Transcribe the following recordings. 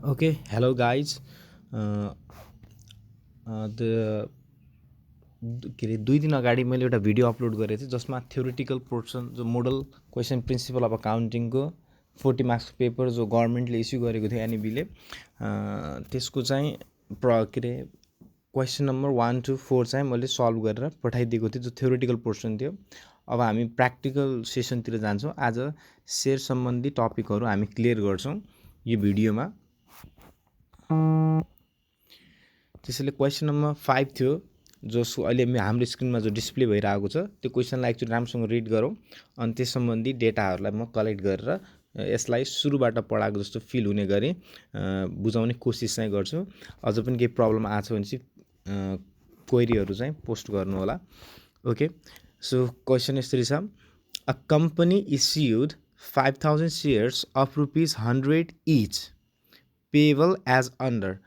Okay, hello guys. Uh, the के अरे 2 दिन अगाडि मैले एउटा भिडियो अपलोड गरेको थिएँ जसमा थ्योरिटिकल पोर्सन जो मोडल क्वेसन प्रिन्सिपल अफ अकाउन्टिङको 40 मार्क्सको पेपर जो गभर्मेन्टले इस्यु गरेको थियो एनइबीले त्यसको चाहिँ के अरे क्वेसन नम्बर 1 to 4 चाहिँ मैले सल्भ गरेर पठाइदिएको थिएँ जो थ्योरिटिकल पोर्सन थियो। अब हामी प्र्याक्टिकल सेसनतिर जान्छौँ। आज सेयर सम्बन्धी टपिकहरू हामी क्लियर गर्छौँ यो भिडियोमा। त्यसैले क्वेसन नम्बर 5 थियो जो अहिले हाम्रो स्क्रिनमा जो डिस्प्ले भइरहेको छ त्यो क्वेसनलाई एक्चुअली राम्रोसँग रिड गरौँ अनि त्यस सम्बन्धी डेटाहरूलाई म कलेक्ट गरेर यसलाई सुरुबाट पढाएको जस्तो फिल हुने गरी बुझाउने कोसिस चाहिँ गर्छु। अझ पनि केही प्रब्लम आछ भने चाहिँ क्वेरीहरू चाहिँ पोस्ट गर्नु होला। ओके, सो क्वेसन यसरी छ, a company issued 5000 shares of ₹100 each payable as under.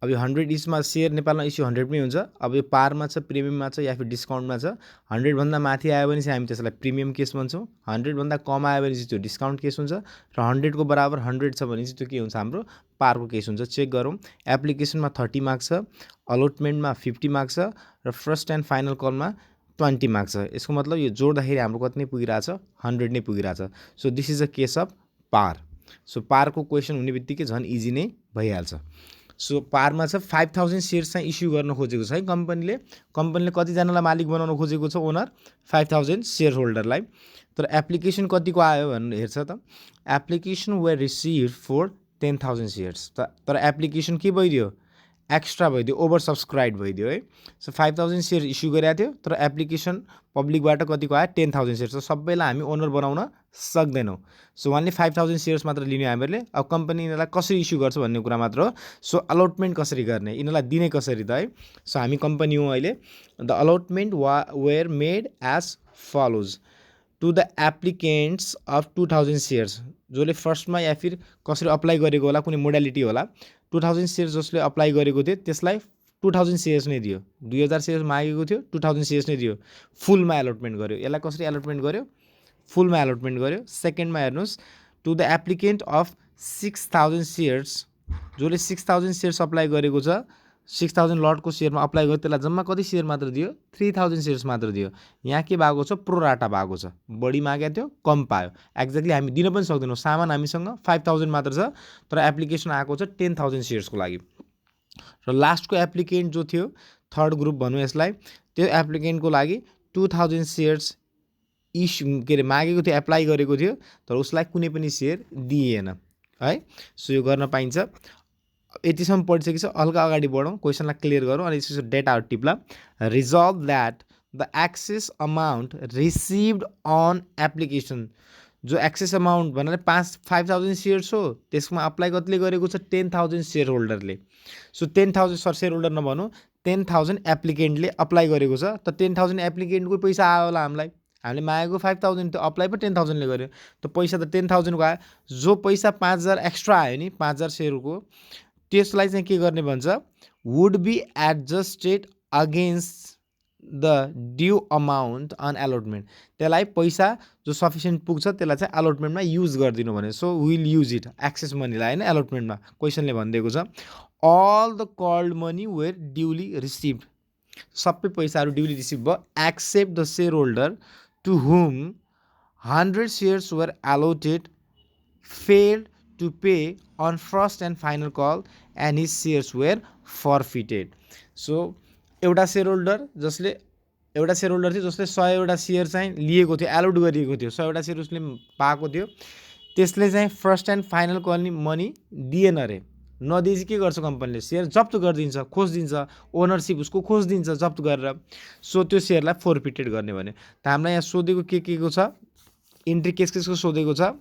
अब यो 100 इचमा सेयर नेपालमा इस्यु 100 पनि हुन्छ। अब यो पारमा छ, प्रिमियममा छ या फिर डिस्काउन्टमा छ। 100 भन्दा माथि आयो भने चाहिँ हामी त्यसलाई प्रिमियम केस भन्छौँ। 100 भन्दा कम आयो भने चाहिँ त्यो डिस्काउन्ट केस हुन्छ र 100 को बराबर 100 छ भने चाहिँ त्यो के हुन्छ, हाम्रो पारको केस हुन्छ। चेक गरौँ, एप्लिकेसनमा 30 मार्क्स छ, अलटमेन्टमा 50 मार्क्स छ र फर्स्ट एन्ड फाइनल कलमा 20 मार्क्स छ। यसको मतलब यो जोड्दाखेरि हाम्रो कति नै पुगिरहेछ, 100 नै पुगिरहेछ। So this is a case of par. So पारको क्वेसन हुने बित्तिकै झन् इजी नै भइहाल्छ। सो पारमा छ 5000 सेयर्स चाहिँ इस्यु गर्न खोजेको छ है कम्पनीले कतिजनालाई मालिक बनाउन खोजेको छ, ओनर 5000 सेयर होल्डरलाई। तर एप्लिकेसन कतिको आयो भनेर हेर्छ त, application were receive for 10,000 shares. तर एप्लिकेसन के भइदियो, एक्स्ट्रा भइदियो, ओभर सब्सक्राइब भइदियो है। सो 5000 सेयर इस्यु गरेको थियो तर एप्लिकेसन पब्लिकबाट कतिको आयो, 10,000 सेयर। सबैलाई हामी ओनर बनाउन सक्दैनौँ। सो वानली 5000 सेयर्स मात्र लिने हामीहरूले। अब कम्पनी यिनीहरूलाई कसरी इस्यु गर्छ भन्ने कुरा मात्र हो। सो अलटमेन्ट कसरी गर्ने, यिनीहरूलाई दिने कसरी त है। सो हामी कम्पनी हौँ अहिले। The allotment were made as follows to the applicants of 2000 shares, जसले फर्स्टमा या फिर कसरी अप्लाई गरेको होला, कुनै मोडालिटी होला। 2000 सेयर्स जसले अप्लाई गरेको थियो त्यसलाई 2000 सेयर्स नै दियो। 2000 सेयर्स मागेको थियो, 2000 सेयर्स नै दियो। फुलमा एलोटमेन्ट गर्यो। यसलाई कसरी एलोटमेन्ट गर्यो, फुलमा एलोटमेन्ट गर्यो। सेकेन्डमा हेर्नुहोस्, to the applicant of 6000 shares, जसले 6000 सेयर्स अप्लाई गरेको छ, 6000 लटको सेयरमा अप्लाई गर्यो, त्यसलाई जम्मा कति सेयर मात्र दियो, 3000 सेयर्स मात्र दियो। यहाँ के भएको छ, प्रोराटा भएको छ, बढी मागेको थियो कम पायो। एक्ज्याक्टली हामी दिन पनि सक्दैनौँ, सामान हामीसँग 5000 मात्र छ तर एप्लिकेसन आएको छ 10,000 सेयर्सको लागि। र लास्टको एप्लिकेन्ट जो थियो, थर्ड ग्रुप भनौँ यसलाई, त्यो एप्लिकेन्टको लागि 2000 सेयर्स के अरे मागेको थियो, एप्लाई गरेको थियो तर उसलाई कुनै पनि सेयर दिएन है। सो यो गर्न पाइन्छ। यतिसम्म पढिसकेछ, हल्का अगाडि बढौँ, क्वेसनलाई क्लियर गरौँ अनि यसो डेटाहरू टिप्ला। Resolve that the excess amount received on application, जो एक्सेस अमाउन्ट भन्नाले 5000 सेयर्स हो, त्यसमा अप्लाई कतिले गरेको छ, 10,000 सेयर होल्डरले। सो 10,000 सेयर होल्डर नभनौँ, 10,000 एप्लिकेन्टले अप्लाई गरेको छ। त 10,000 एप्लिकेन्टको पैसा आयो होला हामीलाई, हामीले मागेको 5000 त्यो अप्लाई पनि 10,000ले गर्यो, त पैसा त 10,000 को आयो। जो पैसा 5000 एक्स्ट्रा आयो नि, 5000 सेयरको, त्यसलाई चाहिँ के गर्ने भन्छ, would be adjusted against the due amount on allotment. त्यसलाई पैसा जो सफिसियन्ट पुग्छ त्यसलाई चाहिँ एलोटमेन्टमा युज गरिदिनु भने। So will use it, excess मनीलाई होइन, एलोटमेन्टमा क्वेसनले भनिदिएको छ। All the called money were duly received, सबै पैसाहरू ड्युली रिसिभ भयो, except the shareholder to whom 100 shares were allotted failed to pay on first and final call and his shares were forfeited. So एउटा share holder थियो जसले 100वटा share चाहिँ लिएको थियो, a lot गरिएको थियो, 100वटा सेयर उसले पाएको थियो, त्यसले चाहिँ first and final call money दिएन अरे। नदिएपछि के गर्छ कम्पनीले, सेयर जफ्त गरिदिन्छ, खोजिदिन्छ, ओनरसिप उसको खोजिदिन्छ जफ्त गरेर। सो त्यो सेयरलाई फोरफिटेड गर्ने भने। त हामीलाई यहाँ सोधेको के को छ, इन्ट्री केसको सोधेको छ,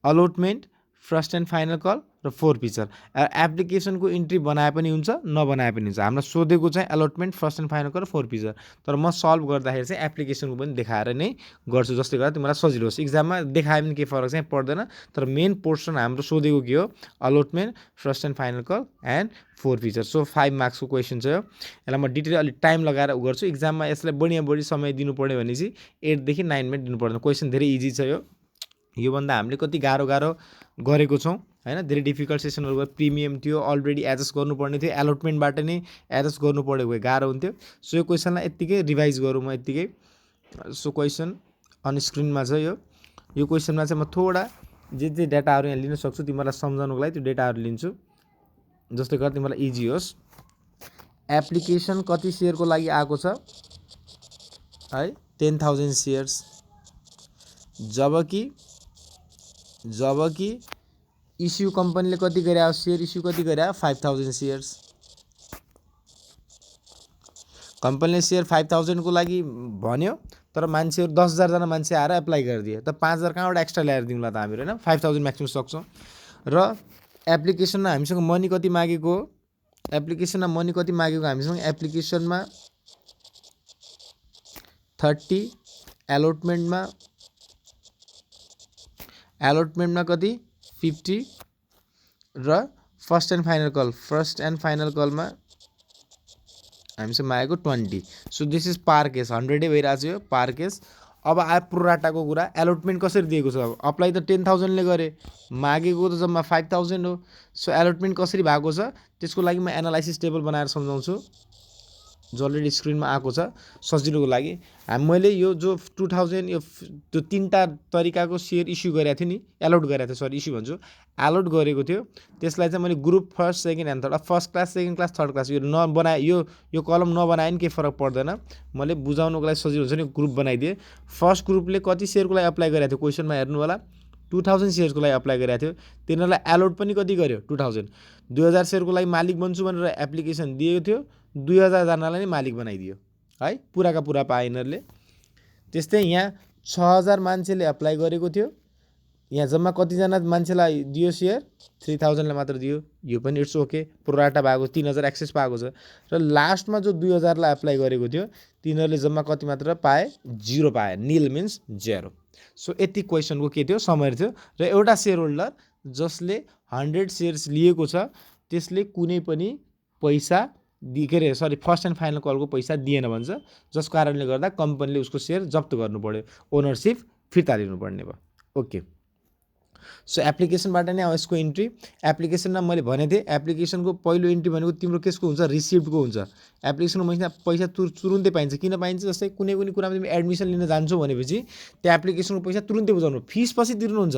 allotment, first and final call र फोरफिचर। एप्लिकेसनको इन्ट्री बनाए पनि हुन्छ, नबनाए पनि हुन्छ। हामीलाई सोधेको चाहिँ allotment, first and final call र फोरफिचर। तर म सल्भ गर्दाखेरि चाहिँ एप्लिकेसनको पनि देखाएर नै गर्छु, जसले गर्दा तिमीलाई सजिलो होस्। इक्जाममा देखायो भने केही फरक चाहिँ पर्दैन, तर मेन पोर्सन हाम्रो सोधेको के हो, allotment, first and final call and forfeiture. So 5 मार्क्सको क्वेसन छ यो। यसलाई म डिटेल अलिक टाइम लगाएर गर्छु। इक्जाममा यसलाई बढी समय दिनु पऱ्यो भने चाहिँ 8 देखि 9 मिनट दिनु पर्दैन। क्वेसन धेरै इजी छ यो, योभन्दा हामीले कति गाह्रो गरेको छौँ हैन। धेरै डिफिकल्ट सेसनहरू भयो, प्रिमियम थियो, अलरेडी एडजस्ट गर्नुपर्ने थियो, एलोटमेन्टबाट नै एडजस्ट गर्नु पऱ्यो भए गाह्रो हुन्थ्यो। सो यो क्वेसनलाई यत्तिकै रिभाइज गरौँ म यत्तिकै। सो क्वेसन अन स्क्रिनमा छ यो क्वेसनमा चाहिँ म थोडा जे डाटाहरू यहाँ लिन सक्छु तिमीहरूलाई सम्झाउनुको लागि त्यो डाटाहरू लिन्छु, जसले गर्दा तिमीलाई इजी होस्। एप्लिकेसन कति सेयरको लागि आएको छ है 10,000 सेयर्स, जबकि इस्यु कम्पनीले कति गरे, सेयर इस्यु कति गरे 5,000 सेयर्स। कम्पनीले सेयर 5,000 को लागि भन्यो, तर मान्छेहरू 10,000 जना मान्छे आएर एप्लाई गरिदिए, त 5,000 कहाँबाट एक्स्ट्रा ल्याएर दिउँला त हामीहरू हैन। 5,000 म्याक्सिमम सक्छौँ। र एप्लिकेसनमा हामीसँग मनी कति मागेको, हामीसँग एप्लिकेसनमा 30, एलोटमेन्टमा कति 50 र फर्स्ट एन्ड फाइनल कलमा हामीसँग मागेको 20। सो दिस इज पार केस, 100 भइरहेको छ यो पार केस। अब आयो प्रोराटाको कुरा। एलोटमेन्ट कसरी दिएको छ, अप्लाई त 10,000 ले गरे, मागेको त जम्मा 5,000 हो। सो एलोटमेन्ट कसरी भएको छ त्यसको लागि म एनालाइसिस टेबल बनाएर सम्झाउँछु, जो अलरेडी स्क्रिनमा आएको छ सजिलोको लागि। मैले यो जो 2000 यो त्यो 3टा तरिकाको सेयर इस्यु गरेको थिएँ नि, एलोट गरेको थिएँ, सरी इस्यु भन्छु, एलोट गरेको थियो। त्यसलाई चाहिँ मैले group first second and third, first class second class third class यो नबनाए, यो कलम नबनाए नि केही फरक पर्दैन, मैले बुझाउनुको लागि सजिलो हुन्छ नि ग्रुप बनाइदिएँ। फर्स्ट ग्रुपले कति सेयरको लागि अप्लाई गरेको थियो क्वेसनमा हेर्नु होला, 2000 सेयर्सको लागि अप्लाई गरेको थियो। तिनीहरूलाई एलोट पनि कति गर्यो 2000। 2000 सेयरको लागि मालिक बन्छु भनेर एप्लिकेसन दिएको थियो, 2000 जनालाई नै मालिक बनाइदियो है, पुराका पुरा पाए यिनीहरूले। त्यस्तै यहाँ 6000 मान्छेले अप्लाई गरेको थियो, यहाँ जम्मा कतिजना मान्छेलाई दियो सेयर, 3000 लाई मात्र दियो, यो पनि इट्स ओके, प्रोराटा भएको 3000 एक्सेस पाएको छ। र लास्टमा जो 2000 लाई अप्लाई गरेको थियो तिनीहरूले जम्मा कति मात्र पाए, 0 पाए, निल मिन्स 0। सो यति क्वेसनको के थियो, समरी थियो। र एउटा सेयर होल्डर जसले 100 सेयर्स लिएको छ त्यसले कुनै पनि पैसा के अरे सरी फर्स्ट एन्ड फाइनल कलको पैसा दिएन भन्छ, जसको कारणले गर्दा कम्पनीले उसको सेयर जफ्त गर्नु पर्यो, ओनरसिप फिर्ता लिनुपर्ने भयो। ओके, सो एप्लिकेसनबाट नै यसको इन्ट्री। एप्लिकेसनमा मैले भनेको थिएँ एप्लिकेसनको पहिलो इन्ट्री भनेको तिम्रो केसको हुन्छ, रिसिप्टको हुन्छ। एप्लिकेसनको पैसा तुरुन्तै पाइन्छ। किन पाइन्छ, जस्तै कुनै कुरामा तिमी एडमिसन लिन जान्छौ भनेपछि त्यो एप्लिकेसनको पैसा तुरुन्तै बुझाउनु, फिस पछि तिर्नुहुन्छ,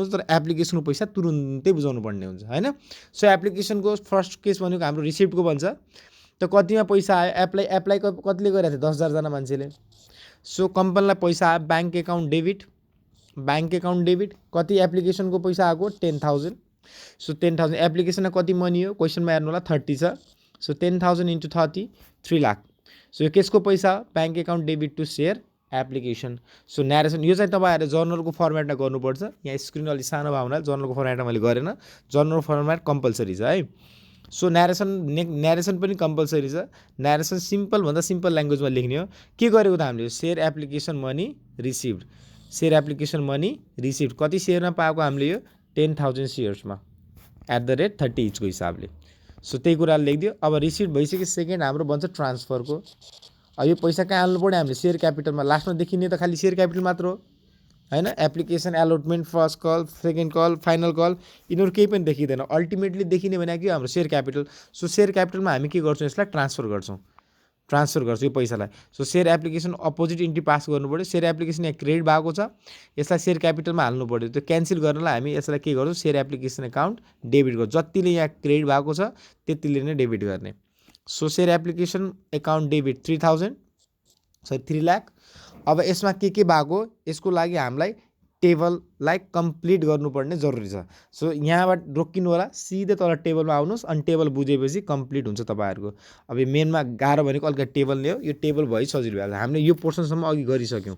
तर एप्लिकेसनको पैसा तुरुन्तै बुझाउनु पर्ने हुन्छ हैन। सो एप्लिकेसनको फर्स्ट केस भनेको हाम्रो रिसिप्टको भन्छ। त कतिमा पैसा आयो, एप्लाई कतिले गरेको थियो, 10,000 जना मान्छेले। सो कम्पनीलाई पैसा आयो, ब्याङ्क एकाउन्ट डेबिट, कति एप्लिकेसनको पैसा आएको 10,000। सो 10,000 एप्लिकेसनमा कति मनी हो क्वेसनमा हेर्नु होला 30 छ। सो 10,000 × 30 3 लाख। सो यो केसको पैसा, bank account debit to share application. So narration यो चाहिँ तपाईँहरूले जर्नलको फर्मेटमा गर्नुपर्छ। यहाँ स्क्रिन अलि सानो भयो हुनाले जर्नलको फर्मेटमा मैले गरेन, जर्नल फर्मेट कम्पलसरी छ है। सो न्यारेसन पनि कम्पलसरी छ। न्यारेसन सिम्पलभन्दा सिम्पल ल्याङ्ग्वेजमा लेख्ने हो। के गरेको त हामीले, share application money received, share application money received कति सेयरमा पाएको हामीले, यो 10,000 सेयर्समा @30 इचको हिसाबले। सो त्यही कुराले लेखिदियो। अब रिसिभ भइसक्यो। सेकेन्ड हाम्रो भन्छ ट्रान्सफरको। यो पैसा कहाँ हाल्नु पर्यो हामीले, सेयर क्यापिटलमा। लास्टमा देखिने त खालि सेयर क्यापिटल मात्र हो हैन। Application, allotment, first call, second call, final call, यिनीहरू केही पनि देखिँदैन। अल्टिमेटली देखिने भनेको के, हाम्रो सेयर क्यापिटल। सो सेयर क्यापिटलमा हामी के गर्छौँ, यसलाई ट्रान्सफर गर्छौँ यो पैसालाई। So share application opposite entry pass गर्नु पऱ्यो। सेयर एप्लिकेसन यहाँ क्रेडिट भएको छ, यसलाई सेयर क्यापिटलमा हाल्नु पऱ्यो। त्यो क्यान्सल गर्नलाई हामी यसलाई के गर्छौँ, सेयर एप्लिकेसन एकाउन्ट डेबिट गर्छौँ। जतिले यहाँ क्रेडिट भएको छ त्यतिले नै डेबिट गर्ने। So share application account debit 3 lakh. अब यसमा के भएको, यसको लागि हामीलाई टेबललाई कम्प्लिट गर्नुपर्ने जरुरी छ। सो यहाँबाट रोकिनु होला, सिधै तल टेबलमा आउनुहोस्, अनि टेबल बुझेपछि कम्प्लिट हुन्छ तपाईँहरूको। अब यो मेनमा गाह्रो भनेको अलिकति टेबल नै हो, यो टेबल भइ सजिलो भइहाल्छ। हामीले यो पोर्सनसम्म अघि गरिसक्यौँ।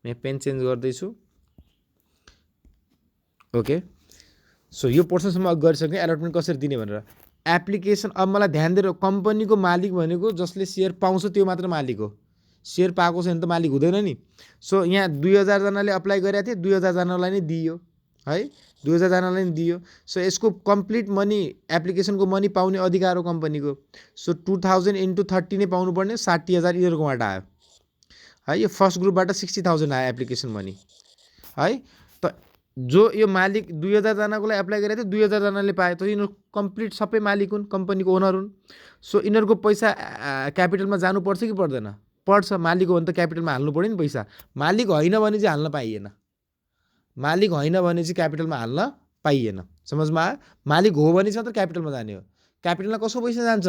म पेन चेन्ज गर्दैछु। ओके, सो यो पोर्सनसम्म अघि गरिसक्यौँ एलोटमेन्ट कसरी दिने भनेर। एप्लिकेसन, अब मलाई ध्यान दिएर, कम्पनीको मालिक भनेको जसले सेयर पाउँछ त्यो मात्र मालिक हो, सेयर पाएको छैन त मालिक हुँदैन नि। सो यहाँ 2000 जनाले अप्लाई गरेका थिए, 2000 जनालाई नै दियो है, 2000 जनालाई नै दियो। सो यसको कम्प्लिट मनी, एप्लिकेसनको मनी पाउने अधिकार हो कम्पनीको। सो 2000 × 30 नै पाउनुपर्ने, 60,000 यिनीहरूकोबाट आयो है। यो फर्स्ट ग्रुपबाट 60,000 आयो एप्लिकेसन मनी है। त जो यो मालिक 2000 जनाको लागि एप्लाई गरेको थियो 2000 जनाले पाए, त यिनीहरू कम्प्लिट सबै मालिक हुन्, कम्पनीको ओनर हुन्। सो यिनीहरूको पैसा क्यापिटलमा जानुपर्छ कि पर्दैन? पर्छ। मालिक हो भने त क्यापिटलमा हाल्नु पऱ्यो नि पैसा। मालिक होइन भने चाहिँ हाल्न पाइएन। मालिक होइन भने चाहिँ क्यापिटलमा हाल्न पाइएन। समझमा आयो? मालिक हो भने चाहिँ मात्र क्यापिटलमा जाने हो। क्यापिटलमा कसको पैसा जान्छ?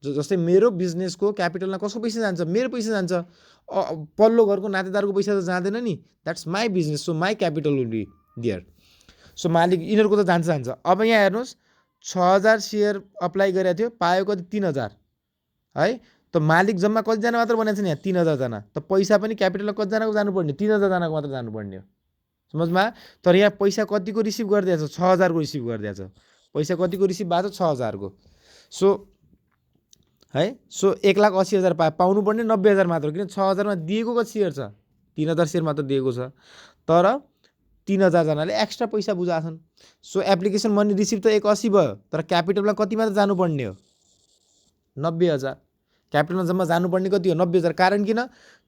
जस्तै मेरो बिजनेसको क्यापिटलमा कसको पैसा जान्छ? मेरो पैसा जान्छ। पल्लो घरको नातेदारको पैसा त जाँदैन नि। That's my business, so my capital will be there. So मालिक यिनीहरूको त जान्छ। अब यहाँ हेर्नुहोस् 6000 सेयर अप्लाई गरेको थियो, पायो कति? 3000 है। त मालिक जम्मा कतिजना मात्र बनाएको छ नि यहाँ? 3000 जना। त पैसा पनि क्यापिटलमा कतिजनाको जानुपर्ने? 3000 जनाको मात्र जानुपर्ने हो। समझमा? तर यहाँ पैसा कतिको रिसिभ गरिदिएको छ? 6000 को रिसिभ गरिदिएको छ। पैसा कतिको रिसिभ भएको छ? 6000 को। सो है, सो 1,80,000 पाउनु पर्ने 90,000 मात्र, किन 6000 मा दिएको कति सेयर छ? 3000 सेयर मात्र दिएको छ। तर 3000 जनाले एक्स्ट्रा पैसा बुझाछन्। सो एप्लिकेसन मनी रिसिभ त 180 भयो, तर क्यापिटलमा कति मात्र जानुपर्ने हो? 90,000। क्यापिटलमा जम्मा जानुपर्ने कति हो? 90,000। कारण किन?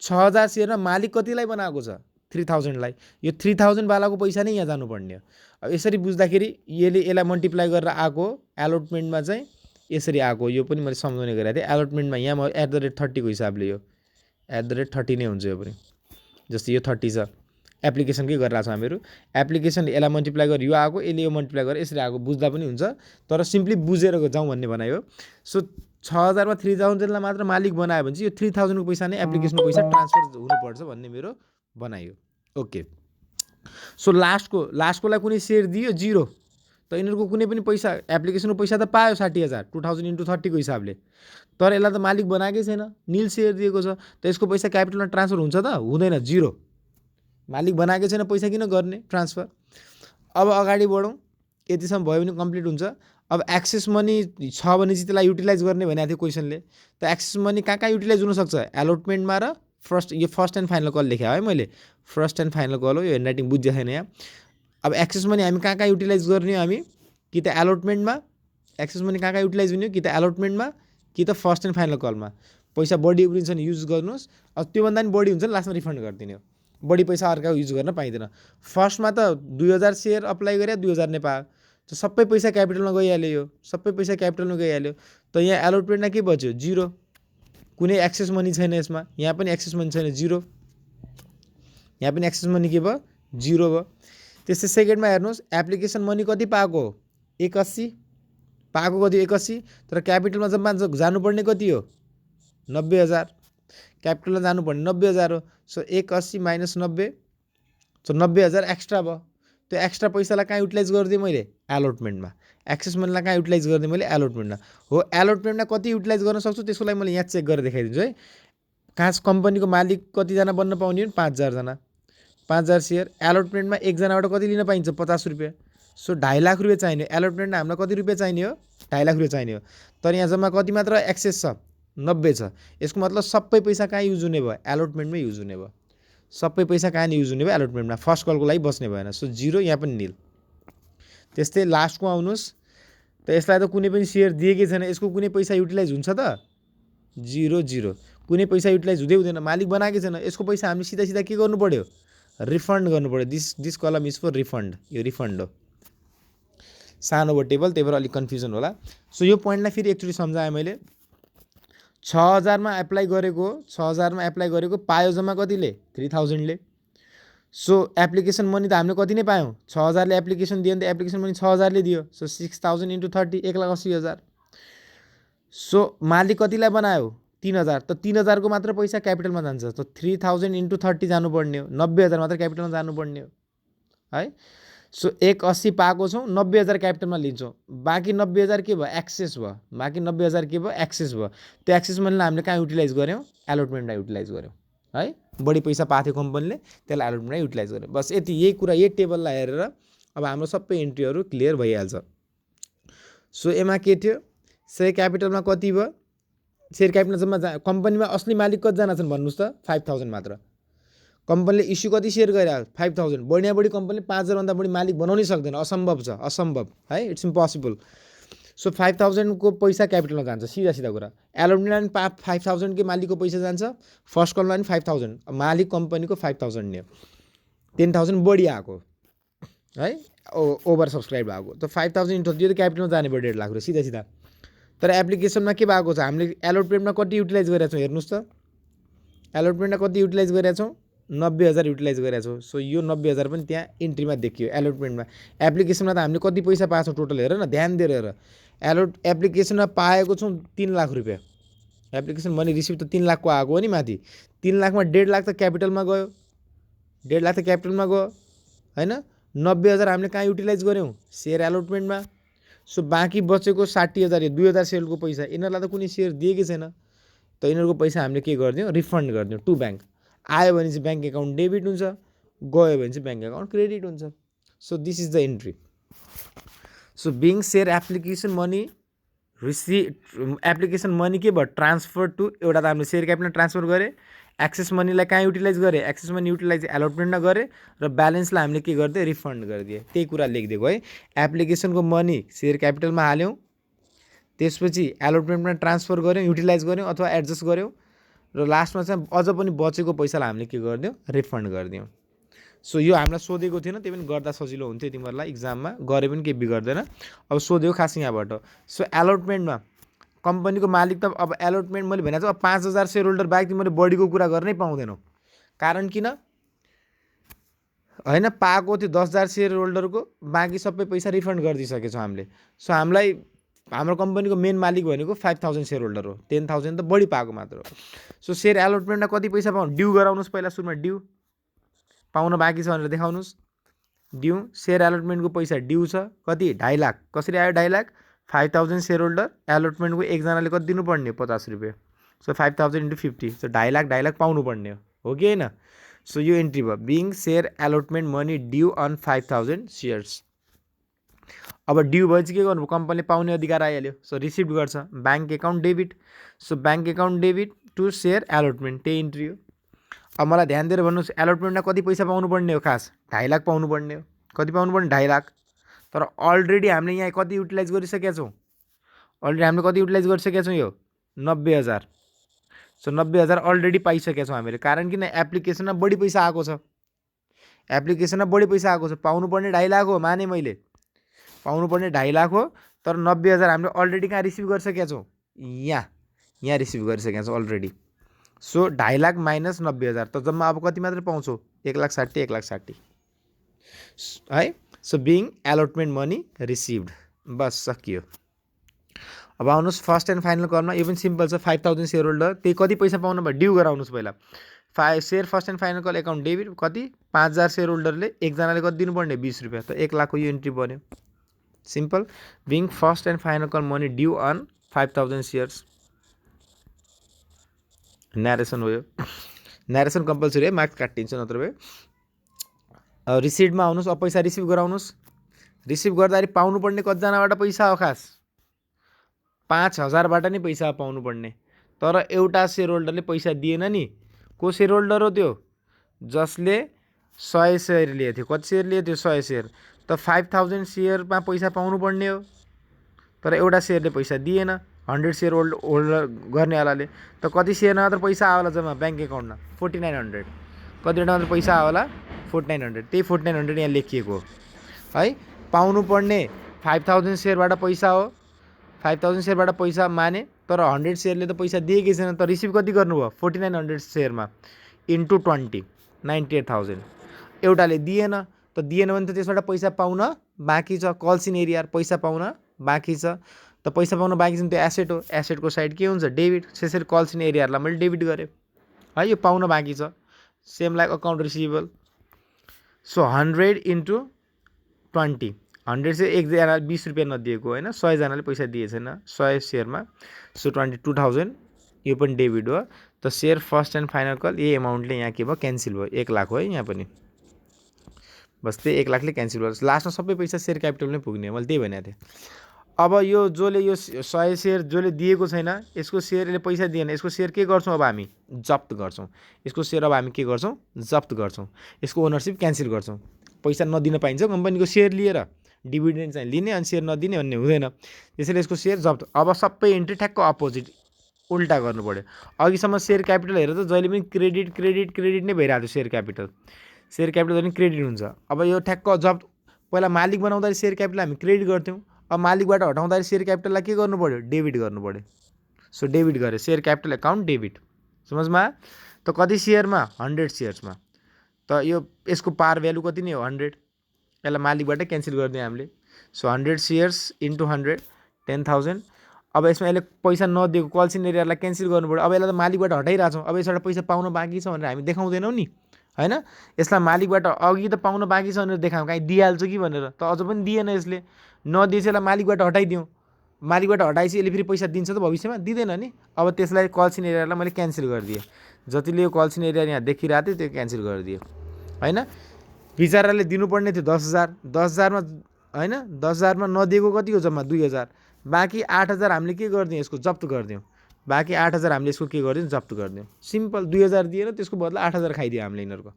6000 सेयरमा मालिक कतिलाई बनाएको छ? 3000 लाई। यो 3000 वालाको पैसा नै यहाँ जानुपर्ने हो। अब यसरी बुझ्दाखेरि यसलाई मल्टिप्लाई गरेर आएको एलोटमेन्टमा चाहिँ यसरी आएको। यो पनि मैले सम्झाउने गरेको थिएँ। एलोटमेन्टमा यहाँ म @30 को हिसाबले यो @30 नै हुन्छ। यो पनि जस्तै यो 30 छ, एप्लिकेसनकै गरिरहेको छौँ हामीहरू। एप्लिकेसन यसलाई मल्टिप्लाई गरेर यो आएको, यसले यो मल्टिप्लाई गरेर यसरी आएको, बुझ्दा पनि हुन्छ। तर सिम्पली बुझेर जाउँ भन्ने भनाइ हो। सो 6000 मा 3000 लाई मात्र मालिक बनायो भने चाहिँ यो 3000 को पैसा नै एप्लिकेसनको पैसा ट्रान्सफर हुनुपर्छ भन्ने मेरो भनाइ हो। ओके। सो लास्टकोलाई कुनै सेयर दियो 0, त यिनीहरूको कुनै पनि पैसा एप्लिकेसनको पैसा त पायो 60,000 2000 × 30 को हिसाबले। तर यसलाई त मालिक बनाएकै छैन, नील सेयर दिएको छ। त यसको पैसा क्यापिटलमा ट्रान्सफर हुन्छ त? हुँदैन, 0। मालिक बनाएकै छैन, पैसा किन गर्ने ट्रान्सफर? अब अगाडि बढौँ। यतिसम्म भयो भने कम्प्लिट हुन्छ। अब एक्सेस मनी छ भने चाहिँ त्यसलाई युटिलाइज गर्ने भनेको थियो क्वेसनले। त एक्सेस मनी कहाँ युटिलाइज हुनसक्छ? एलोटमेन्टमा र यो फर्स्ट एन्ड फाइनल कल लेखेँ है मैले। फर्स्ट एन्ड फाइनल कल हो, यो ह्यान्डराइटिङ बुझ्दै छैन यहाँ। अब एक्सेस मनी हामी कहाँ युटिलाइज गर्ने हो? हामी कि त एलोटमेन्टमा, एक्सेस मनी कहाँ युटिलाइज हुने हो? कि त एलोटमेन्टमा कि त फर्स्ट एन्ड फाइनल कलमा। पैसा बढी उब्रिन्छ भने युज गर्नुहोस्। अब त्योभन्दा पनि बढी हुन्छ भने लास्टमा रिफन्ड गरिदिने हो। बढी पैसा अर्काको युज गर्न पाइँदैन। फर्स्टमा त 2000 सेयर अप्लाई गरे 2000 नै पायो। त सबै पैसा क्यापिटलमा गइहाल्यो। यो सबै पैसा क्यापिटलमा गइहाल्यो। त यहाँ एलोटमेन्टमा के बच्यो? 0। कुनै एक्सेस मनी छैन यसमा। यहाँ पनि एक्सेस मनी छैन, 0। यहाँ पनि एक्सेस मनी के भयो? 0 भयो। त्यस्तै सेकेन्डमा हेर्नुहोस्, एप्लिकेसन मनी कति पाएको? 81 पाएको। कति? 81। तर क्यापिटलमा जम्मा जानुपर्ने कति हो? 90,000। क्यापिटलमा जानुपर्ने 90,000 हो। सो 81 - 90, सो 90,000 एक्स्ट्रा भयो। त्यो एक्स्ट्रा पैसालाई कहाँ युटिलाइज गरिदिएँ मैले? एलोटमेन्टमा। एक्सेस मनीलाई कहाँ युटिलाइज गरिदिएँ मैले? एलोटमेन्टमा। हो, एलोटमेन्टमा कति युटिलाइज गर्न सक्छु त्यसको लागि मैले यहाँ चेक गरेर देखाइदिन्छु है। कहाँ कम्पनीको मालिक कतिजना बन्न पाउने हो? 5000 जना। 5000 सेयर। एलोटमेन्टमा एकजनाबाट कति लिन पाइन्छ? 50 रुपियाँ। सो 2.5 लाख रुपियाँ चाहिने। एलोटमेन्टमा हामीलाई कति रुपियाँ चाहिने हो? 2.5 लाख रुपियाँ चाहिने हो। तर यहाँ जम्मा कति मात्र एक्सेस छ? 90 छ। यसको मतलब सबै पैसा कहाँ युज हुने भयो? एलोटमेन्टमै युज हुने भयो। सबै पैसा कहाँ युज हुने भयो? एलोटमेन्टमा। फर्स्ट कलको लागि बस्ने भएन। सो 0, यहाँ पनि नील। त्यस्तै लास्टको आउनुहोस्। त यसलाई त कुनै पनि सेयर दिएकै छैन, यसको कुनै पैसा युटिलाइज हुन्छ त? 0। कुनै पैसा युटिलाइज हुँदैन, मालिक बनाएकै छैन। यसको पैसा हामीले सिधा के गर्नु पर्यो? रिफन्ड गर्नु पर्यो। दिस कलम इज फर रिफन्ड। यो रिफन्ड हो। सानो भयो टेबल, त्यही भएर अलिक कन्फ्युजन होला। सो यो पोइन्टलाई फेरि एकचोटि सम्झाएँ मैले। 6000 मा एप्लाई गरेको, 6000 मा एप्लाई गरेको पायो जम्मा कतिले? 3000 ले। सो एप्लिकेसन मनी त हामीले कति नै पायौँ? 6000 ले एप्लिकेसन दियो भने त एप्लिकेसन मनी 6000 ले दियो। सो 6000 × 30, 1,80,000। सो मालिक कतिलाई बनायो? 3000। त 3000 को मात्र पैसा क्यापिटलमा जान्छ। त 3000 × 30 जानुपर्ने हो। 90,000 मात्र क्यापिटलमा जानुपर्ने हो है। सो 180 पाएको छौँ, 90,000 क्यापिटलमा लिन्छौँ। बाँकी 90,000 के भयो? एक्सेस भयो। बाँकी 90,000 के भयो? एक्सेस भयो। त्यो एक्सेस मनीलाई हामीले कहाँ युटिलाइज गऱ्यौँ? एलोटमेन्टमा युटिलाइज गऱ्यौँ है। बढी पैसा पाएको थियो कम्पनीले, त्यसलाई एलोटमेन्टमा युटिलाइज गऱ्यौँ। बस यति, यही कुरा, यही टेबललाई हेरेर अब हाम्रो सबै एन्ट्रीहरू क्लियर भइहाल्छ। सो यसमा के थियो? सेयर क्यापिटलमा कति भयो? सेयर क्यापिटल जम्मा कम्पनीमा असली मालिक कतिजना छन् भन्नुहोस् त? 5000 मात्र। कम्पनीले इस्यु कति सेयर गरिहाल्यो? 5000। बढी कम्पनीले 5000 भन्दा बढी मालिक बनाउनै सक्दैन, असम्भव छ, असम्भव है, इट्स इम्पोसिबल। सो 5000 को पैसा क्यापिटलमा जान्छ, सिधा कुरा। एलोटमेन्टमा 5000 के मालिकको पैसा जान्छ, फर्स्ट कलमा पनि 5000, मालिक कम्पनीको 5000 नि हो। 10,000 बढी आएको है, ओभर सब्सक्राइब भएको। त 5,000 इन्टु यो त क्यापिटलमा जाने भयो 1.5 लाख सीधा सीधा। तर एप्लिकेसनमा के भएको छ, हामीले एलोटमेन्टमा कति युटिलाइज गरेका छौँ हेर्नुहोस् त। एलोटमेन्टमा कति युटिलाइज गरेका छौँ, 90,000 युटिलाइज गरेका छौँ। सो यो 90,000 पनि त्यहाँ इन्ट्रीमा देखियो एलोटमेन्टमा। एप्लिकेसनमा त हामीले कति पैसा पाएको छौँ टोटल हेर न, ध्यान दिएर हेर। एप्लिकेसनमा पाएको छौँ 3 लाख रुपियाँ। एप्लिकेसन मनी रिसिभ त 3 लाखको आएको हो नि माथि। 3 लाखमा 1.5 लाख त क्यापिटलमा गयो, 1.5 लाख त क्यापिटलमा गयो होइन। 90,000 हामीले कहाँ युटिलाइज गऱ्यौँ, सेयर एलोटमेन्टमा। सो बाँकी बचेको 60,000 2,000 सेयरको पैसा यिनीहरूलाई त कुनै सेयर दिएकै छैन। त यिनीहरूको पैसा हामीले के गरिदिउँ, रिफन्ड गरिदिउँ टु ब्याङ्क। आयो भने चाहिँ ब्याङ्क एकाउन्ट डेबिट हुन्छ, गयो भने चाहिँ ब्याङ्क एकाउन्ट क्रेडिट हुन्छ। So this is the entry. So being share application money application money के भयो, ट्रान्सफर टु, एउटा त हामीले सेयर क्यापिटल ट्रान्सफर गरे, एक्सेस मनीलाई कहाँ युटिलाइज गरे, एक्सेस मनी युटिलाइज एलोटमेन्टमा गरे, र ब्यालेन्सलाई हामीले के गरिदिए, रिफन्ड गरिदिए। त्यही कुरा लेखिदिएको है। एप्लिकेसनको मनी सेयर क्यापिटलमा हाल्यौँ, त्यसपछि एलोटमेन्टमा ट्रान्सफर गऱ्यौँ, युटिलाइज गऱ्यौँ अथवा एडजस्ट गऱ्यौँ, र लास्टमा चाहिँ अझ पनि बचेको पैसालाई हामीले के गरिदिउँ, रिफन्ड गरिदिउँ। सो यो हामीलाई सोधेको थिएन, त्यही पनि गर्दा सजिलो हुन्थ्यो तिमीहरूलाई इक्जाममा, गरे पनि केही बिग्दैन। अब सोध्यो खास यहाँबाट। सो एलोटमेन्टमा कम्पनीको मालिक त अब एलोटमेन्ट मैले भनेको छु, अब 5,000 सेयर होल्डर बाहेक तिमीले बढीको कुरा गर्नै पाउँदैनौ। कारण किन होइन, पाएको थियो 10,000 सेयर होल्डरको, बाँकी सबै पैसा रिफन्ड गरिदिइसकेछौँ हामीले। सो हामीलाई हाम्रो कम्पनीको मेन मालिक भनेको 5,000 सेयर होल्डर हो, 10,000 त बढी पाएको मात्र हो। सो सेयर एलोटमेन्टमा कति पैसा पाउनु, ड्यू गराउनुहोस् पहिला सुरुमा, ड्यू पाउन बाँकी छ भनेर देखाउनुहोस्। ड्यू सेयर एलोटमेन्टको पैसा ड्यू छ कति, 2.5 लाख। कसरी आयो 2.5 लाख, 5,000 सेयर होल्डर, एलोटमेन्टको एकजनाले कति दिनुपर्ने, 50 रुपियाँ। सो 5,000 इन्टु 50, सो 2.5 लाख पाउनुपर्ने हो कि होइन। सो यो एन्ट्री भयो, being share allotment money due on 5,000 shares. अब ड्यू भएपछि के गर्नु, कम्पनीले पाउने अधिकार आइहाल्यो। सो रिसिभ गर्छ, bank account debit. So bank account debit to share allotment, त्यही इन्ट्री हो। अब मलाई ध्यान दिएर भन्नुहोस्, एलोटमेन्टमा कति पैसा पाउनुपर्ने हो, खास 2.5 लाख पाउनुपर्ने हो। कति पाउनुपर्ने, 2.5 लाख। तर अलरेडी हामीले यहाँ कति युटिलाइज गरिसकेका छौँ, अलरेडी हामीले कति युटिलाइज गरिसकेका छौँ, यो 90,000। सो 90,000 अलरेडी पाइसकेका छौँ हामीले। कारण किन, एप्लिकेसनमा बढी पैसा आएको छ, एप्लिकेसनमा बढी पैसा आएको छ। पाउनुपर्ने 2.5 लाख हो, माने मैले पाउनुपर्ने 2.5 लाख हो, तर 90,000 हामीले अलरेडी कहाँ रिसिभ गरिसकेका छौँ, यहाँ रिसिभ गरिसकेका छौँ अलरेडी। सो 2.5 लाख माइनस 90,000, त जम्मा अब कति मात्र पाउँछौ, 1,60,000, 1,60,000 है। So being allotment money received, बस सकियो। अब आउनुहोस् फर्स्ट एन्ड फाइनल कलमा, यो पनि सिम्पल छ। 5,000 सेयर होल्डर, त्यही कति पैसा पाउनु भयो, ड्यू गराउनुहोस् पहिला। Share first and final call account debit, कति, 5,000 सेयर होल्डरले एकजनाले कति दिनुपर्ने, 20 रुपियाँ, त 1 लाखको यो इन्ट्री बन्यो। Simple, being first and final call money due on 5,000 shares. Narration हो यो, न्यारेसन कम्पलसरी है, मार्क्स काटिन्छ नत्र भए। रिसिटमा आउनुहोस्, अब पैसा रिसिभ गराउनुहोस्। रिसिभ गर्दाखेरि पाउनुपर्ने कतिजनाबाट पैसा हो, खास 5,000बाट नै पैसा पाउनुपर्ने। तर एउटा सेयर होल्डरले पैसा दिएन नि। को सेयर होल्डर हो त्यो, जसले 100 सेयर लिएको थियो। कति सेयर लिएको थियो, 100 सेयर। त 5,000 सेयरमा पैसा पाउनुपर्ने हो, तर एउटा सेयरले पैसा दिएन। 100 सेयर होल्डर गर्नेवालाले त कति सेयर मात्र पैसा आयो होला जम्मा ब्याङ्क एकाउन्टमा, 4,900। कतिवटा मात्र पैसा आयो होला, 4,900। त्यही 4,900 यहाँ लेखिएको हो है। पाउनुपर्ने 5,000 सेयरबाट पैसा हो, 5,000 सेयरबाट पैसा माने, तर 100 सेयरले त पैसा दिएकै छैन। त रिसिभ कति गर्नुभयो, 4,900 सेयरमा इन्टु 20, 98,000। एउटाले दिएन, त दिएन भने त त्यसबाट पैसा पाउन बाँकी छ, कल्स इन एरिया, पैसा पाउन बाँकी छ। त पैसा पाउन बाँकी छ, त्यो एसेट हो, एसेटको साइड के हुन्छ, डेबिट। त्यसरी कल्स इन एरियाहरूलाई मैले डेबिट गरेँ है, यो पाउन बाँकी छ। Same like account receivable. So 100 into 20, 100 चाहिँ एकजना 20 रुपियाँ नदिएको होइन, 100जनाले पैसा दिएछैन 100 सेयरमा। सो 22,000 यो पनि डेबिट हो। त share first and final call यही एमाउन्टले यहाँ के भयो, क्यान्सल भयो। 1 लाख हो है यहाँ पनि, बस त्यही 1 लाखले क्यान्सल भयो। लास्टमा सबै पैसा सेयर क्यापिटल नै पुग्ने हो, मैले त्यही भनेको थिएँ। अब यो जसले यो 100 सेयर जसले दिएको छैन, यसको सेयरले पैसा दिएन, यसको सेयर के गर्छौँ, अब हामी जफ्त गर्छौँ। यसको सेयर अब हामी के गर्छौँ, जफ्त गर्छौँ। यसको ओनरसिप क्यान्सल गर्छौँ। पैसा नदिन पाइन्छ कम्पनीको सेयर लिएर, डिभिडेन्ड चाहिँ लिने अनि सेयर नदिने भन्ने हुँदैन। त्यसैले यसको सेयर जफ्त। अब सबै इन्ट्री ठ्याक्क अपोजिट उल्टा गर्नु पऱ्यो। अघिसम्म सेयर क्यापिटल हेरेर त जहिले पनि क्रेडिट क्रेडिट क्रेडिट नै भइरहेको थियो सेयर क्यापिटल। सेयर क्यापिटल पनि क्रेडिट हुन्छ। अब यो ठ्याक्क जब पहिला मालिक बनाउँदाखेरि सेयर क्यापिटल हामी क्रेडिट गर्थ्यौँ, अब मालिकबाट हटाउँदाखेरि सेयर क्यापिटललाई के गर्नु पऱ्यो, डेबिट गर्नु पऱ्यो। सो डेबिट गऱ्यो, सेयर क्यापिटल एकाउन्ट डेबिट। समझमा? त कति सेयरमा, 100 सेयर्समा। त यो यसको पार भ्यालु कति नै हो, 100। यसलाई मालिकबाट क्यान्सल गरिदियो हामीले। So 100 shares into 100 10,000। अब यसमा यसले पैसा नदिएको कल्सिन एरियालाई क्यान्सल गर्नु पऱ्यो। अब यसलाई त मालिकबाट हटाइरहेछौँ, अब यसबाट पैसा पाउन बाँकी छ भनेर हामी देखाउँदैनौँ नि, होइन? यसलाई मालिकबाट अघि त पाउन बाँकी छ भनेर देखाउँ, काहीँ दिइहाल्छ कि भनेर, त अझ पनि दिएन यसले। नदिएपछि यसलाई मालिकबाट हटाइदिउँ, मालिकबाट हटाएपछि यसले फेरि पैसा दिन्छ त भविष्यमा, दिँदैन नि। अब त्यसलाई कल्सिन एरियालाई मैले क्यान्सल गरिदिएँ। जतिले यो कल्सिन एरिया यहाँ देखिरहेको थियो त्यो क्यान्सल गरिदिएँ, होइन? बिचाराले दिनुपर्ने थियो 10,000, 10,000मा, होइन, 10,000मा नदिएको कति हो, जम्मा 2,000। बाँकी 8,000 हामीले के गरिदिउँ, यसको जफ्त गरिदिउँ। बाँकी 8,000 हामीले यसको के गरिदिउँ, जफ्त गरिदिउँ। सिम्पल, 2,000 दिएर त्यसको बदला 8,000 खाइदियो हामीले यिनीहरूको।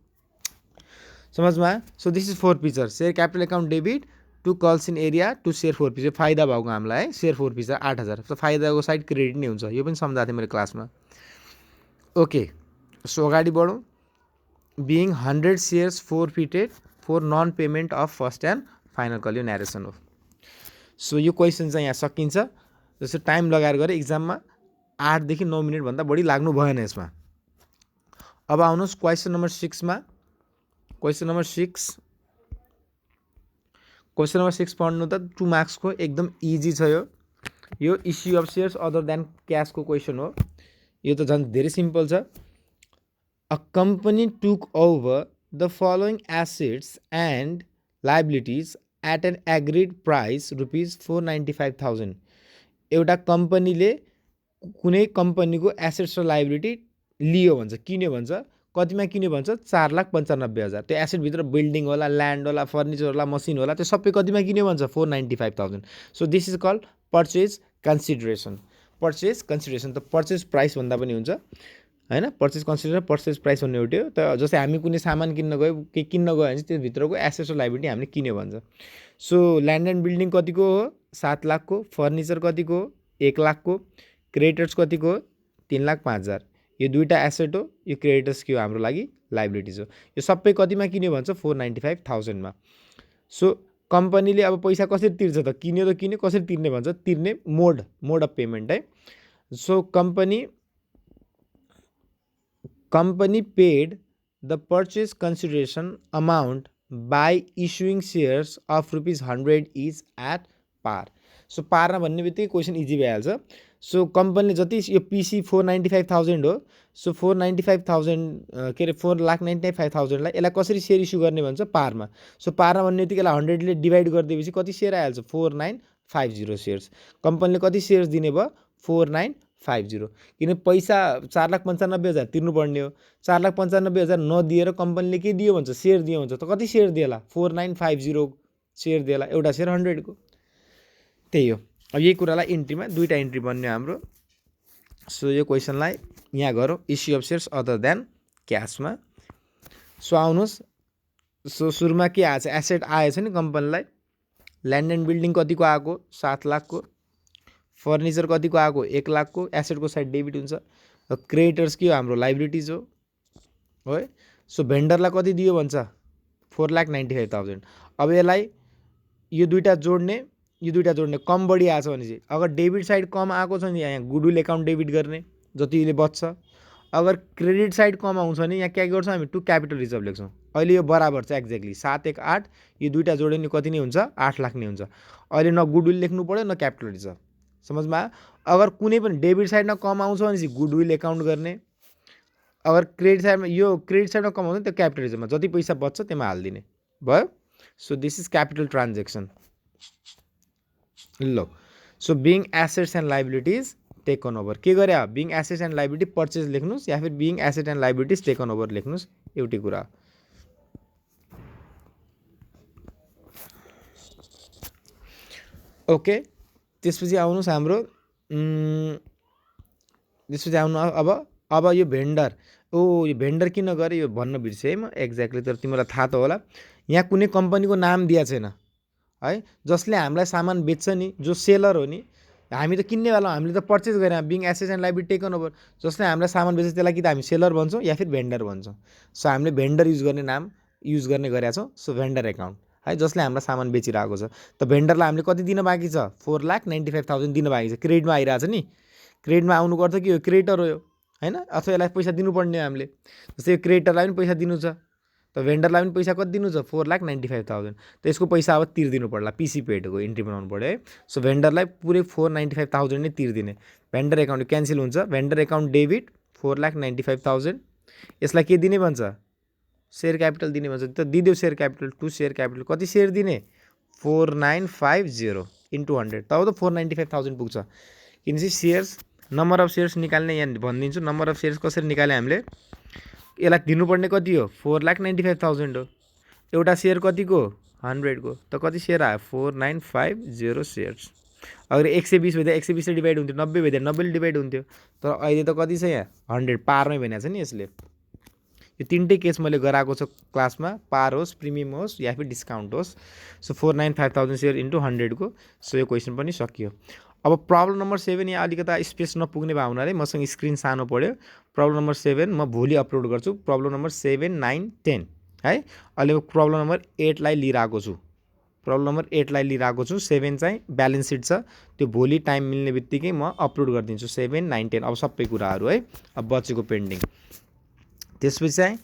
समझमा? So this is forfeiture, share capital account debit to calls in arrear to share forfeiture. फाइदा भएको हामीलाई है, सेयर फोरफिचर 8,000। सो फाइदाको साइड क्रेडिट नै हुन्छ, यो पनि सम्झाएको थिएँ मैले क्लासमा। ओके, सो अगाडि बढौँ। Being 100 shares forfeited for non payment of first and final call, यो न्यारेसन हो। सो यो क्वेसन चाहिँ यहाँ सकिन्छ। जस्तो टाइम लगाएर गरे इक्जाममा 8 देखि 9 मिनटभन्दा बढी लाग्नु भएन यसमा। अब आउनुहोस् क्वेसन नम्बर 6मा। क्वेसन नम्बर 6 पढ्नु त 2 मार्क्सको एकदम इजी छ। यो issue of shares other than क्यासको क्वेसन हो। यो त झन् धेरै सिम्पल छ। A company took over the following assets and liabilities at an agreed price ₹495,000। एउटा कम्पनीले कुनै कम्पनीको एसेट्स र लाइबिलिटी लियो भन्छ, किन्यो भन्छ। कतिमा किन्यो भन्छ, 4,95,000। त्यो एसेटभित्र बिल्डिङ होला, ल्यान्ड होला, फर्निचर होला, मसिन होला, त्यो सबै कतिमा किन्यो भन्छ, 495,000। So this is called purchase consideration. Purchase consideration त पर्चेज प्राइस भन्दा पनि हुन्छ, होइन? पर्चेज कन्सिडरेसन, पर्चेज प्राइस भन्ने एउटै हो। त जस्तै हामी कुनै सामान किन्न गयो, के किन्न गयो भने चाहिँ त्यसभित्रको एसेट्स र लाइबिलिटी हामीले किन्यो भन्छ। सो ल्यान्ड एन्ड बिल्डिङ कतिको हो, 7 लाखको। फर्निचर कतिको हो, 1 लाखको। क्रेडिटर्स कतिको हो, 3,05,000। यो दुईवटा एसेट हो, यो क्रेडिटर्स के हो हाम्रो लागि, लाइबिलिटिज हो। यो सबै कतिमा किन्यो भन्छ, 495,000मा। सो कम्पनीले अब पैसा कसरी तिर्छ त, किन्यो त किन्यो, कसरी तिर्ने भन्छ, तिर्ने मोड अफ पेमेन्ट है। So company paid the purchase consideration amount by issuing shares of ₹100 each at par। So पारमा भन्ने बित्तिकै क्वेसन इजी भइहाल्छ। सो कम्पनीले जति यो पिसी 495,000 हो, सो 495,000 के अरे 4,95,000लाई यसलाई कसरी सेयर इस्यु गर्ने भन्छ, पारमा। सो पारमा भन्ने बित्तिकै यसलाई 100ले डिभाइड गरिदिएपछि कति सेयर आइहाल्छ, 4,950 सेयर्स। कम्पनीले कति सेयर्स दिने भयो, 4,950। किन पैसा 4,95,000 तिर्नुपर्ने हो, 4,95,000 नदिएर कम्पनीले के दियो भन्छ, सेयर दियो भन्छ। त कति सेयर दिएला, 4,950 सेयर दिएला, एउटा सेयर 100को। त्यही हो। अब यही कुरालाई इन्ट्रीमा दुईवटा इन्ट्री बन्यो हाम्रो। सो यो क्वेसनलाई यहाँ गरौँ, issue of shares other than क्यासमा। सो आउनुहोस्। सो सुरुमा के आएछ, एसेट आएछ नि कम्पनीलाई। ल्यान्ड एन्ड बिल्डिङ कतिको आएको, 7 लाखको। फर्निचर कतिको आएको, 1 लाखको। एसेटको साइड डेबिट हुन्छ। क्रेडिटर्स के हो, हाम्रो लाइबिलिटिज हो है। सो भेन्डरलाई कति दियो भन्छ, 4,95,000। अब यसलाई यो दुईवटा जोड्ने, कम बढी आएछ भने चाहिँ, अगर डेबिट साइड कम आएको छ भने यहाँ गुडविल एकाउन्ट डेबिट गर्ने, जतिले बच्छ। अगर क्रेडिट साइड कम आउँछ भने यहाँ क्या गर्छौँ हामी, टु क्यापिटल रिजर्भ लेख्छौँ। अहिले यो बराबर छ एक्ज्याक्टली 7 1 8। यो दुईवटा जोड्यो भने कति नै हुन्छ, 8 लाख नै हुन्छ। अहिले न गुडविल लेख्नु पऱ्यो न क्यापिटल रिजर्भ। समझमा? अगर कुनै पनि डेबिट साइडमा कम आउँछ भने चाहिँ गुडविल एकाउन्ट गर्ने। अगर क्रेडिट साइडमा, यो क्रेडिट साइडमा कम आउँछ त्यो क्यापिटल रिजर्भमा, जति पैसा बच्छ त्यसमा हालिदिने भयो। So this is capital transaction. ल, so being assets and liabilities taken over, के गरे, being assets and liability purchase लेख्नुहोस् या फिर being asset and liabilities taken over लेख्नुहोस्, एउटै कुरा। ओके, त्यसपछि आउनुहोस् हाम्रो, त्यसपछि आउनु अब यो भेन्डर। यो भेन्डर किन गरे यो भन्न बिर्सेँ है म एक्ज्याक्टली, तर तिमीलाई थाहा त होला। यहाँ कुनै कम्पनीको नाम दिएको छैन है, जसले हामीलाई सामान बेच्छ नि, जो सेलर हो नि। हामी त किन्नेवाला, हामीले त पर्चेज गरेर being assets and liability taken over. जसले हामीलाई सामान बेच्छ त्यसलाई कि त हामी सेलर भन्छौँ या फिर भेन्डर भन्छौँ। सो हामीले भेन्डर युज गर्ने नाम युज गर्ने गरेका छौँ। सो भेन्डर एकाउन्ट है, जसले हामीलाई सामान बेचिरहेको छ। त भेन्डरलाई हामीले कति दिन बाँकी छ? 4,95,000 दिन बाँकी छ। क्रेडिटमा आइरहेछ नि, क्रेडिटमा आउनु पर्छ कि यो क्रेडिटर हो यो हैन, अथवा यसलाई पैसा दिनुपर्ने हो हामीले। जस्तै यो क्रेडिटरलाई पनि पैसा दिनु छ, त भेन्डरलाई पनि पैसा कति दिनु छ? 4,95,000। त यसको पैसा अब तिर्दिनु पर्ला, पिसी पेडको इन्ट्री बनाउनु पऱ्यो है। सो भेन्डरलाई पुरै 495,000 नै तिर्दिने। भेन्डर एकाउन्ट क्यान्सल हुन्छ, भेन्डर एकाउन्ट डेबिट 4,95,000। यसलाई के दिने भन्छ? सेयर क्यापिटल दिने भन्छ। त दिदेऊ share capital, to share capital कति सेयर दिने? 4950 इन्टु 100, तब त 495,000 पुग्छ। किनकि सेयर्स नम्बर अफ सेयर्स निकाल्ने यहाँ भनिदिन्छु। नम्बर अफ सेयर्स कसरी निकाले हामीले? यसलाई दिनुपर्ने कति हो? 4,95,000 हो। एउटा सेयर कतिको? 100 को। त कति सेयर आयो? 4950 सेयर्स। अगर 120 भइदियो 120 ले डिभाइड हुन्थ्यो, 90 भइदियो 90 ले डिभाइड हुन्थ्यो। तर अहिले त कति छ यहाँ? 100 पारमै भनेको छ नि यसले। यो तीनटै केस मैले गराएको छ क्लासमा, पार होस्, प्रिमियम होस् या फिर डिस्काउन्ट होस्। सो 495,000 सेयर इन्टु 100 को। सो यो क्वेसन पनि सकियो। अब प्रब्लम नम्बर 7 यहाँ अलिकता स्पेस नपुग्ने भयो हुनाले मसँग स्क्रिन सानो पऱ्यो। प्रब्लम नम्बर 7 म भोलि अपलोड गर्छु। प्रब्लम नम्बर 7, 9, 10 है। अहिले प्रब्लम नम्बर 8 लाई लिइरहेको छु। प्रब्लम नम्बर 8 लाई लिइरहेको छु। 7 चाहिँ ब्यालेन्स सिट छ, त्यो भोलि टाइम मिल्ने बित्तिकै म अपलोड गरिदिन्छु। 7, 9, 10 अब सबै कुराहरू है, अब बचेको पेन्डिङ। त्यसपछि चाहिँ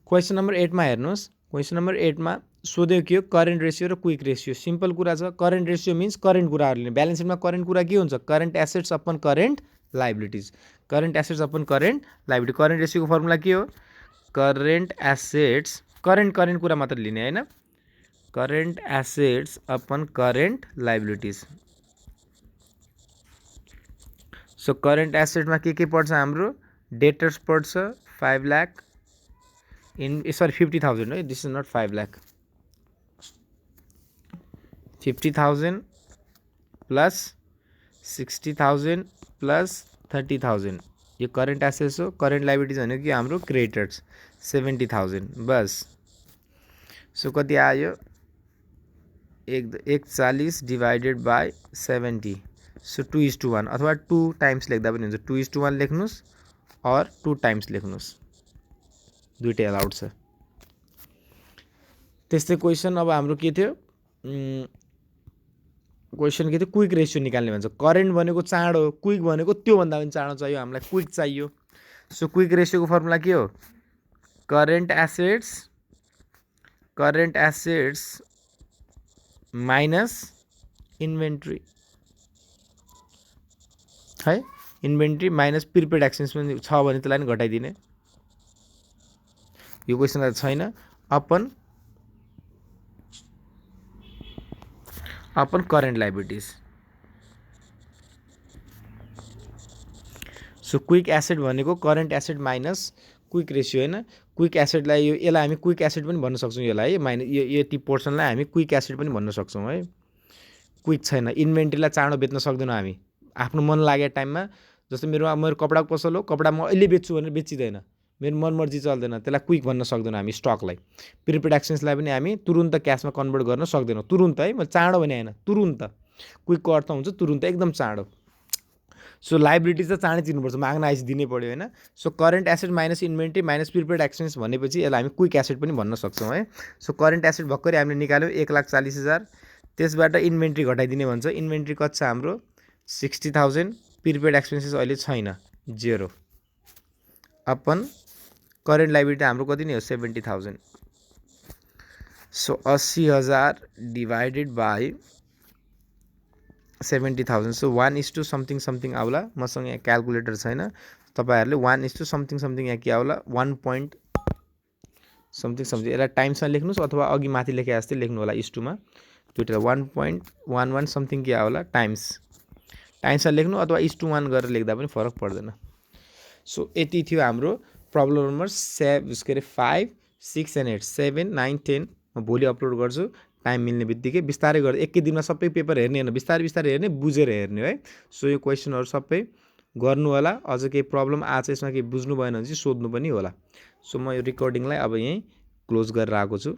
क्वेसन नम्बर 8 मा हेर्नुहोस्। क्वेसन नम्बर 8 मा सोध्यो के हो? करेन्ट रेसियो र क्विक रेसियो। सिम्पल कुरा छ। करेन्ट रेसियो मिन्स करेन्ट कुराहरू लिने। ब्यालेन्स सिटमा करेन्ट कुरा के हुन्छ? Current assets upon current liabilities. Current assets upon current liability. Current रेसियोको फर्मुला के हो? करेन्ट एसेट्स, करेन्ट कुरा मात्र लिने हैन, current assets upon current liabilities. So current एसेटमा के पर्छ हाम्रो? डेटर्स पर्छ 5 लाख इन सरी 50,000 है, this is not 5 lakh. 50,000 plus 60,000 plus 30,000 यो करेन्ट एसेट्स हो। करेन्ट लाइबिलिटिज भनेको कि हाम्रो क्रेडिटर्स 70,000 बस। सो कति आयो? 140 डिभाइडेड बाई 70। सो 2:1 अथवा 2 टाइम्स लेख्दा पनि हुन्छ। 2:1 लेख्नुहोस् और 2 टाइम्स लेख्नुहोस्, दुईटै अलाउड छ। त्यस्तै क्वेसन अब हाम्रो के थियो? क्वेसन के थियो? क्विक रेसियो निकाल्ने भन्छ। करेन्ट भनेको चाँडो, क्विक भनेको त्योभन्दा पनि चाँडो चाहियो हामीलाई, क्विक चाहियो। सो क्विक रेसियोको फर्मुला के हो? करेन्ट एसेट्स माइनस इन्भेन्ट्री है। इन्भेन्ट्री माइनस प्रिपेड एक्सपेन्स पनि छ भने त्यसलाई पनि घटाइदिने। यो क्वेसनलाई छैन। Upon current liabilities. So quick asset भनेको current asset minus quick ratio हैन। क्विक एसेटलाई यसलाई हामी क्विक एसेट पनि भन्न सक्छौँ। यसलाई है माइनस यति पोर्सनलाई हामी क्विक एसेट पनि भन्न सक्छौँ है। क्विक छैन। इन्भेन्ट्रीलाई चाँडो बेच्न सक्दैनौँ हामी आफ्नो मन लागेको टाइममा। जस्तै मेरो कपडाको पसल हो, कपडा म अहिले बेच्छु भनेर बेचिँदैन, मेरो मनमर्जी चल्दैन, त्यसलाई क्विक भन्न सक्दैनौँ हामी स्टकलाई। प्रिपेड एक्सपेन्सलाई पनि हामी तुरुन्त क्यासमा कन्भर्ट गर्न सक्दैनौँ। तुरुन्त है, मैले चाँडो भने होइन, तुरुन्त। क्विकको अर्थ हुन्छ तुरुन्त, एकदम चाँडो। सो लाइबिलिटिज चाहिँ चाँडै तिर्नुपर्छ, माग्न आइस दिनै पऱ्यो होइन। So current asset minus inventory minus prepaid expense भनेपछि यसलाई हामी क्विक एसेट पनि भन्न सक्छौँ है। सो करेन्ट एसेट भर्खरै हामीले निकाल्यौँ 1,40,000, त्यसबाट इन्भेन्ट्री घटाइदिने भन्छ। इन्भेन्ट्री कति छ हाम्रो? 60,000। प्रिपेड एक्सपेन्सेस अहिले छैन, 0। अपन करेन्ट लाइबिलिटी हाम्रो कति नै हो? 70,000। So 80,000 divided by 70,000। So something something आउला। मसँग यहाँ क्यालकुलेटर छैन, तपाईँहरूले 1:समथिङ समथिङ यहाँ के आउला? 1.समथिङ समथिङ। यसलाई टाइम्समा लेख्नुहोस् अथवा अघि माथि लेखे जस्तै लेख्नु होला इस्टुमा। दुईवटा 1.11 समथिङ के आउला? टाइम्समा लेख्नु अथवा 1:1 गरेर लेख्दा पनि फरक पर्दैन। सो यति थियो हाम्रो प्रब्लम नम्बर 5, 6 एन्ड 8। 7, 9, 10 म भोलि अपलोड गर्छु। टाइम मिल्ने बित्तिकै बिस्तारै गरेर एकै दिनमा सबै पेपर हेर्ने होइन, बिस्तारै हेर्ने, बुझेर हेर्ने है। सो यो क्वेसनहरू सबै गर्नु होला। अझ केही प्रब्लम आछ यसमा केही बुझ्नु भएन भने चाहिँ सोध्नु पनि होला। सो म यो रेकर्डिङलाई अब यहीँ क्लोज गरेर आएको छु।